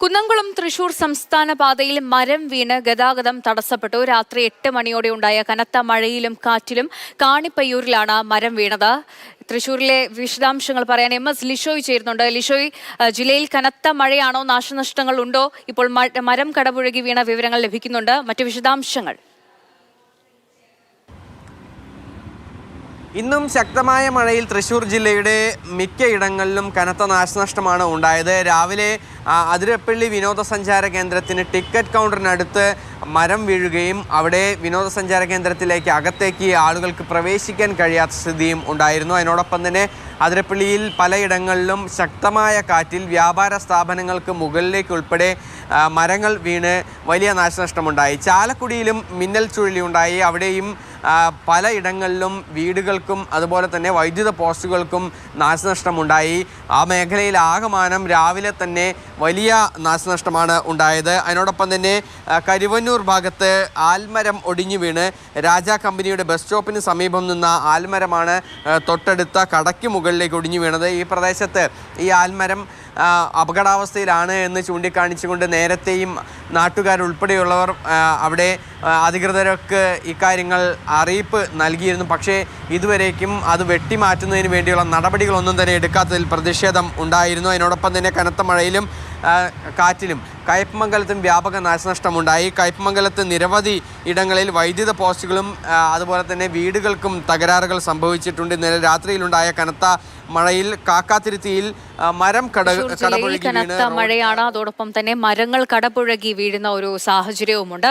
കുന്നംകുളം തൃശൂർ സംസ്ഥാന പാതയിൽ മരം വീണ് ഗതാഗതം തടസ്സപ്പെട്ടു. രാത്രി 8 മണിയോടെ ഉണ്ടായ കനത്ത മഴയിലും കാറ്റിലും കാണിപ്പയ്യൂരിലാണ് മരം വീണത്. തൃശൂരിലെ വിശദാംശങ്ങൾ പറയാൻ MS ലിഷോയ് ചേരുന്നുണ്ട്. ലിഷോയ്, ജില്ലയിൽ കനത്ത മഴയാണോ, നാശനഷ്ടങ്ങൾ ഉണ്ടോ? ഇപ്പോൾ മരം കടപുഴകി വീണ വിവരങ്ങൾ ലഭിക്കുന്നുണ്ട്. മറ്റു വിശദാംശങ്ങൾ. ഇന്നും ശക്തമായ മഴയിൽ തൃശ്ശൂർ ജില്ലയുടെ മിക്കയിടങ്ങളിലും കനത്ത നാശനഷ്ടമാണ് ഉണ്ടായത്. രാവിലെ അതിരപ്പള്ളി വിനോദസഞ്ചാര കേന്ദ്രത്തിന് ടിക്കറ്റ് കൗണ്ടറിനടുത്ത് മരം വീഴുകയും അവിടെ വിനോദസഞ്ചാര കേന്ദ്രത്തിലേക്ക് അകത്തേക്ക് ആളുകൾക്ക് പ്രവേശിക്കാൻ കഴിയാത്ത സ്ഥിതിയും ഉണ്ടായിരുന്നു. അതിനോടൊപ്പം തന്നെ അതിരപ്പള്ളിയിൽ പലയിടങ്ങളിലും ശക്തമായ കാറ്റിൽ വ്യാപാര സ്ഥാപനങ്ങൾക്ക് മുകളിലേക്ക് ഉൾപ്പെടെ മരങ്ങൾ വീണ് വലിയ നാശനഷ്ടമുണ്ടായി. ചാലക്കുടിയിലും മിന്നൽ ചുഴലിയുണ്ടായി. അവിടെയും പലയിടങ്ങളിലും വീടുകൾക്കും അതുപോലെ തന്നെ വൈദ്യുത പോസ്റ്റുകൾക്കും നാശനഷ്ടമുണ്ടായി. ആ മേഖലയിൽ ആകമാനം രാവിലെ തന്നെ വലിയ നാശനഷ്ടമാണ് ഉണ്ടായത്. അതിനോടൊപ്പം തന്നെ കരുവന്നൂർ ഭാഗത്ത് ആൽമരം ഒടിഞ്ഞു വീണ് രാജാ കമ്പനിയുടെ ബസ് സ്റ്റോപ്പിന് സമീപം നിന്ന ആൽമരമാണ് തൊട്ടടുത്ത കടയ്ക്ക് മുകളിലേക്ക് ഒടിഞ്ഞു വീണത്. ഈ പ്രദേശത്ത് ഈ ആൽമരം അപകടാവസ്ഥയിലാണ് എന്ന് ചൂണ്ടിക്കാണിച്ചുകൊണ്ട് നേരത്തെയും നാട്ടുകാരുൾപ്പെടെയുള്ളവർ അവിടെ അധികൃതർക്ക് ഇക്കാര്യങ്ങൾ അറിയിപ്പ് നൽകിയിരുന്നു. പക്ഷേ ഇതുവരേക്കും അത് വെട്ടിമാറ്റുന്നതിന് വേണ്ടിയുള്ള നടപടികളൊന്നും തന്നെ എടുക്കാത്തതിൽ പ്രതിഷേധം ഉണ്ടായിരുന്നു. അതിനോടൊപ്പം തന്നെ കനത്ത മഴയിലും കാറ്റിലും കയ്പമംഗലത്തും വ്യാപക നാശനഷ്ടമുണ്ടായി. കയ്പമംഗലത്ത് നിരവധി ഇടങ്ങളിൽ വൈദ്യുത പോസ്റ്റുകളും അതുപോലെ തന്നെ വീടുകൾക്കും തകരാറുകൾ സംഭവിച്ചിട്ടുണ്ട്. ഇന്നലെ രാത്രിയിലുണ്ടായ കനത്ത മഴയിൽ കാക്കാത്തിരുത്തിയിൽ മരം കടപുഴകി കനത്ത മഴയാണ്. അതോടൊപ്പം തന്നെ മരങ്ങൾ കടപുഴകി വീഴുന്ന ഒരു സാഹചര്യവുമുണ്ട്.